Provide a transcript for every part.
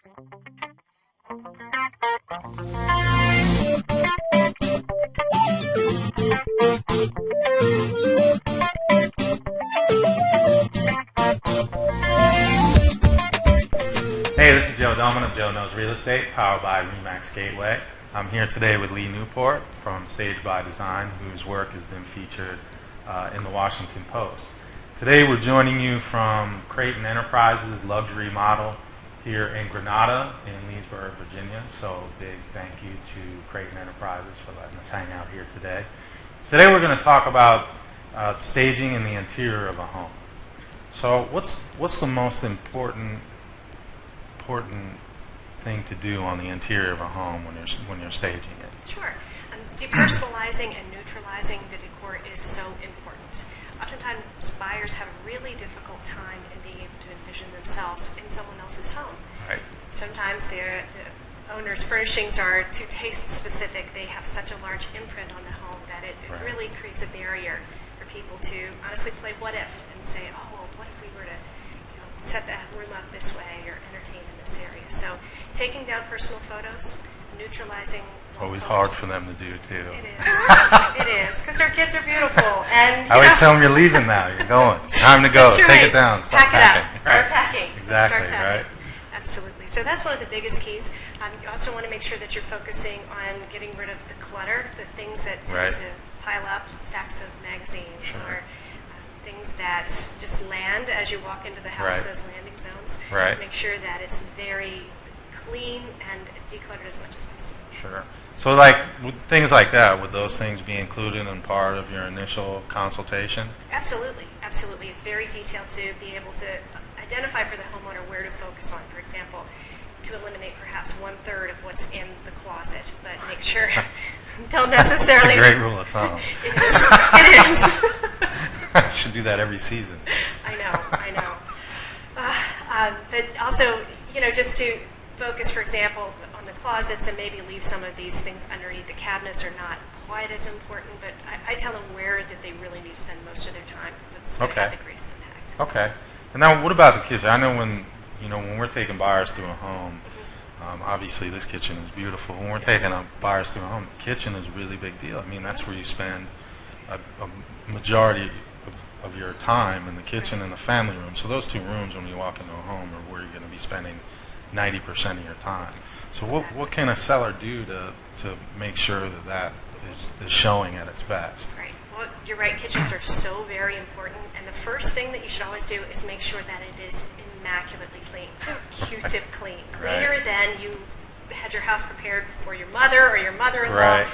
Hey, this is Joe Doman of Joe Knows Real Estate, powered by RE/MAX Gateway. I'm here today with Lee Newport from Stage by Design, whose work has been featured in the Washington Post. Today we're joining you from Creighton Enterprises luxury model here in Granada in Leesburg, Virginia. So big thank you to Creighton Enterprises for letting us hang out here today. Today we're going to talk about staging in the interior of a home. So what's the most important thing to do on the interior of a home when you're staging it? Sure. Depersonalizing and neutralizing the decor is so important. Oftentimes, buyers have a really difficult time in being able to envision themselves in someone else's home. Right. Sometimes the owner's furnishings are too taste specific. They have such a large imprint on the home that it really creates a barrier for people to honestly play what if and say, oh, well, what if we were to set that room up this way or entertain in this area. So taking down personal photos, neutralizing. It's always hard for them to do, too. It is. It is, because their kids are beautiful. And I always tell them you're leaving now. You're going. It's time to go. That's Take right. it down. Start Pack packing. it up. Start packing. Exactly, Start packing. right. Absolutely. So that's one of the biggest keys. You also want to make sure that you're focusing on getting rid of the clutter, the things that tend to pile up, stacks of magazines or things that just land as you walk into the house, those landing zones. Make sure that it's very clean and decluttered as much as possible. Sure. So like with things like that, would those things be included in part of your initial consultation? Absolutely. Absolutely. It's very detailed to be able to identify for the homeowner where to focus on. For example, to eliminate perhaps 1/3 of what's in the closet, but make sure don't necessarily. It's a great rule of thumb. It is. I should do that every season. I know. But also, just to focus, for example, on the closets and maybe leave some of these things underneath the cabinets are not quite as important, but I tell them where that they really need to spend most of their time. That's going to have the greatest impact. Okay. And now what about the kitchen? I know when we're taking buyers through a home, obviously this kitchen is beautiful. When we're taking buyers through a home, the kitchen is a really big deal. I mean, that's where you spend a majority of your time, in the kitchen and the family room. So those two rooms when you walk into a home are where you're going to be spending 90% of your time. So what can a seller do to make sure that is showing at its best? Right. Well, you're right. Kitchens are so very important. And the first thing that you should always do is make sure that it is immaculately clean, Q-tip clean, cleaner than you had your house prepared before your mother or your mother-in-law,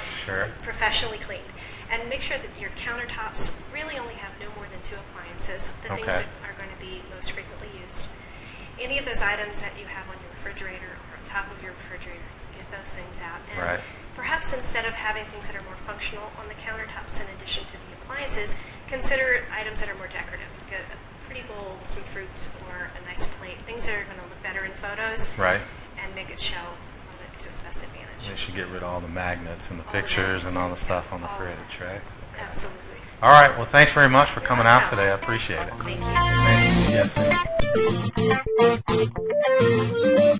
professionally cleaned. And make sure that your countertops really only have no more than 2 appliances, the things that are going to be most frequently used. Any of those items that you have on your refrigerator or on top of your refrigerator, get those things out. And perhaps instead of having things that are more functional on the countertops in addition to the appliances, consider items that are more decorative, like a pretty bowl with some fruit or a nice plate, things that are going to look better in photos and make it show to its best advantage. You should get rid of all the magnets and the pictures and all the stuff on the fridge, right? Absolutely. All right. Well, thanks very much for coming out today. I appreciate it. Thank you. Thank you. Yes, sir.